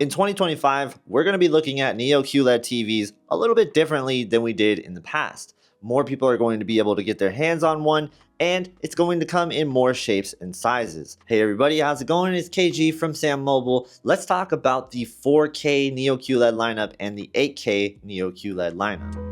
In 2025, we're going to be looking at Neo QLED TVs a little bit differently than we did in the past. More people are going to be able to get their hands on one, and it's going to come in more shapes and sizes. Hey everybody, how's it going? It's KG from SamMobile. Let's talk about the 4K Neo QLED lineup and the 8K Neo QLED lineup.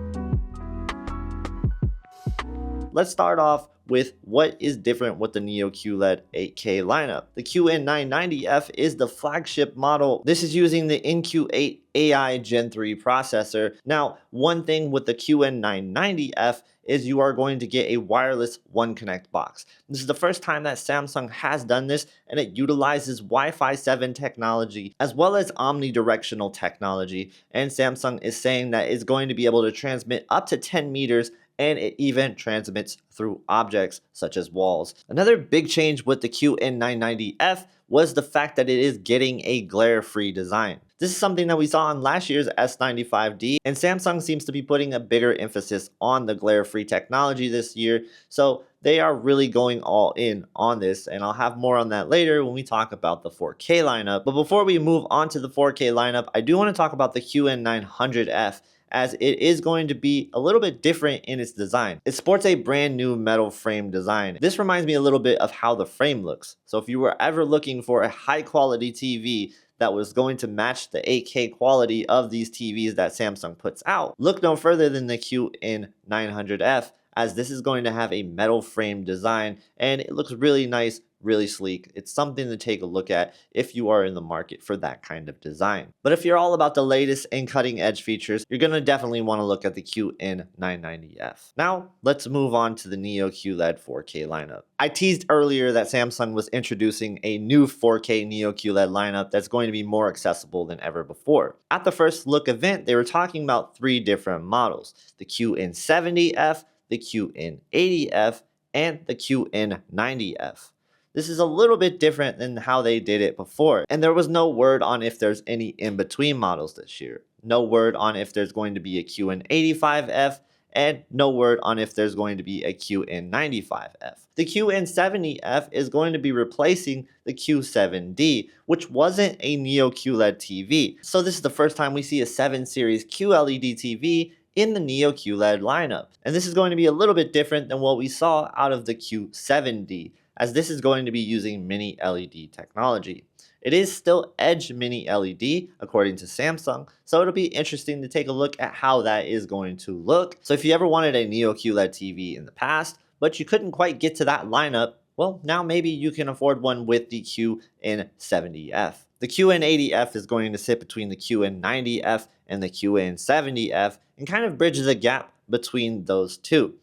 Let's start off with what is different with the Neo QLED 8K lineup. The QN990F is the flagship model. This is using the NQ8 AI Gen 3 processor. Now, one thing with the QN990F is you are going to get a wireless One Connect box. This is the first time that Samsung has done this, and it utilizes Wi-Fi 7 technology as well as omnidirectional technology. And Samsung is saying that it's going to be able to transmit up to 10 meters, and it even transmits through objects such as walls. Another big change with the QN990F was the fact that it is getting a glare-free design. This is something that we saw on last year's S95D, and Samsung seems to be putting a bigger emphasis on the glare-free technology this year, so they are really going all in on this, and I'll have more on that later when we talk about the 4K lineup. But before we move on to the 4K lineup, I do want to talk about the QN900F, as it is going to be a little bit different in its design. It sports a brand new metal frame design. This reminds me a little bit of how the frame looks. So if you were ever looking for a high quality TV that was going to match the 8K quality of these TVs that Samsung puts out, look no further than the QN900F, as this is going to have a metal frame design and it looks really nice, really sleek. It's something to take a look at if you are in the market for that kind of design. But if you're all about the latest and cutting edge features, you're going to definitely want to look at the QN990F. Now, let's move on to the Neo QLED 4K lineup. I teased earlier that Samsung was introducing a new 4K Neo QLED lineup that's going to be more accessible than ever before. At the first look event, they were talking about 3 different models: the QN70F, the QN80F, and the QN90F. This is a little bit different than how they did it before, and there was no word on if there's any in-between models this year. No word on if there's going to be a QN85F, and no word on if there's going to be a QN95F. The QN70F is going to be replacing the Q7D, which wasn't a Neo QLED TV. So this is the first time we see a 7 series QLED TV in the Neo QLED lineup. And this is going to be a little bit different than what we saw out of the Q7D, as this is going to be using mini LED technology. It is still Edge mini LED according to Samsung, so it'll be interesting to take a look at how that is going to look. So if you ever wanted a Neo QLED TV in the past, but you couldn't quite get to that lineup, well, now maybe you can afford one with the QN70F. The QN80F is going to sit between the QN90F and the QN70F and kind of bridge the gap between those two.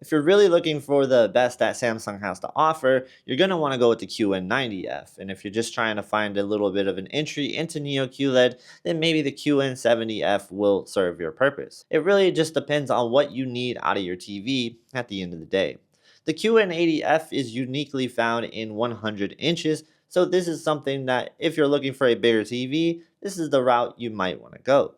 If you're really looking for the best that Samsung has to offer, you're going to want to go with the QN90F. And if you're just trying to find a little bit of an entry into Neo QLED, then maybe the QN70F will serve your purpose. It really just depends on what you need out of your TV at the end of the day. The QN80F is uniquely found in 100 inches, so this is something that if you're looking for a bigger TV, this is the route you might want to go.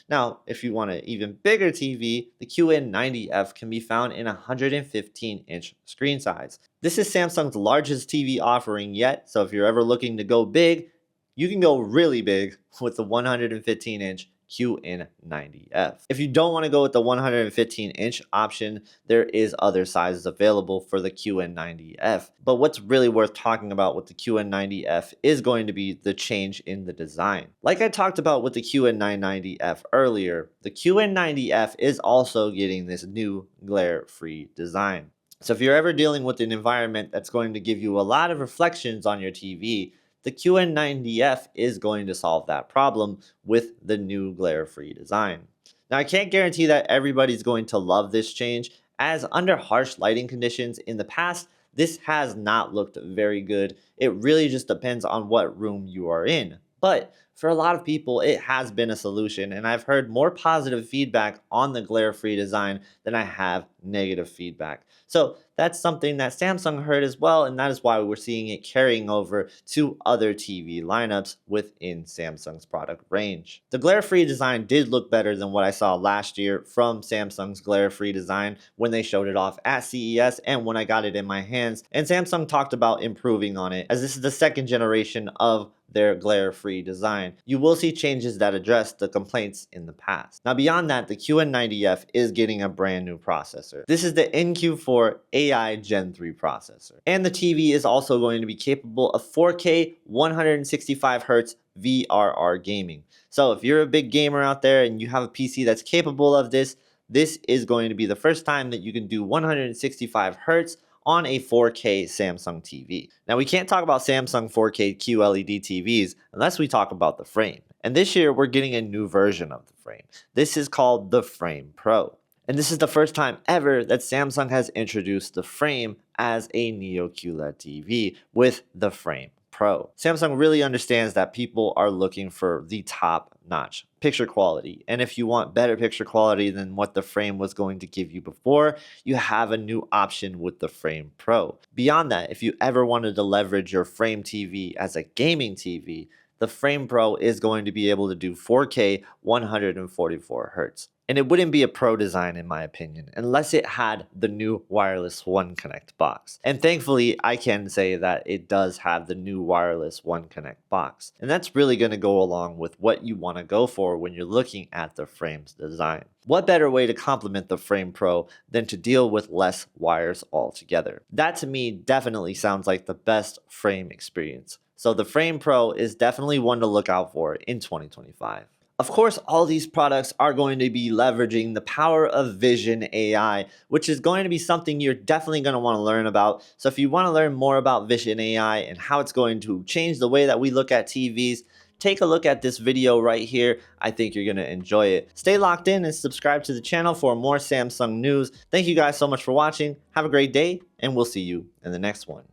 Now, if you want an even bigger TV, the QN90F can be found in 115-inch screen size. This is Samsung's largest TV offering yet, so if you're ever looking to go big, you can go really big with the 115-inch QN90F. If you don't want to go with the 115-inch option, there is other sizes available for the QN90F. But what's really worth talking about with the QN90F is going to be the change in the design. Like I talked about with the QN990F earlier, the QN90F is also getting this new glare-free design. So if you're ever dealing with an environment that's going to give you a lot of reflections on your TV, the QN90F is going to solve that problem with the new glare-free design. Now, I can't guarantee that everybody's going to love this change, as under harsh lighting conditions in the past, this has not looked very good. It really just depends on what room you are in. But for a lot of people, it has been a solution, and I've heard more positive feedback on the glare-free design than I have negative feedback. So that's something that Samsung heard as well, and that is why we're seeing it carrying over to other TV lineups within Samsung's product range. The glare-free design did look better than what I saw last year from Samsung's glare-free design when they showed it off at CES and when I got it in my hands, and Samsung talked about improving on it, as this is the second generation of their glare-free design, you will see changes that address the complaints in the past. Now beyond that, the QN90F is getting a brand new processor. This is the NQ4 AI Gen 3 processor. And the TV is also going to be capable of 4K 165Hz VRR gaming. So if you're a big gamer out there and you have a PC that's capable of this, this is going to be the first time that you can do 165 Hz on a 4K Samsung TV. Now we can't talk about Samsung 4K QLED TVs unless we talk about the frame. And this year we're getting a new version of the frame. This is called the Frame Pro. And this is the first time ever that Samsung has introduced the frame as a Neo QLED TV with the Frame Pro. Samsung really understands that people are looking for the top-notch picture quality. And if you want better picture quality than what the frame was going to give you before, you have a new option with the Frame Pro. Beyond that, if you ever wanted to leverage your Frame TV as a gaming TV, the Frame Pro is going to be able to do 4K 144 Hz. And it wouldn't be a pro design in my opinion unless it had the new wireless One Connect box. And thankfully I can say that it does have the new wireless One Connect box. And that's really going to go along with what you want to go for when you're looking at the frame's design. What better way to complement the Frame Pro than to deal with less wires altogether? That to me definitely sounds like the best frame experience. So the Frame Pro is definitely one to look out for in 2025. Of course, all these products are going to be leveraging the power of Vision AI, which is going to be something you're definitely going to want to learn about. So if you want to learn more about Vision AI and how it's going to change the way that we look at TVs, take a look at this video right here. I think you're going to enjoy it. Stay locked in and subscribe to the channel for more Samsung news. Thank you guys so much for watching. Have a great day, and we'll see you in the next one.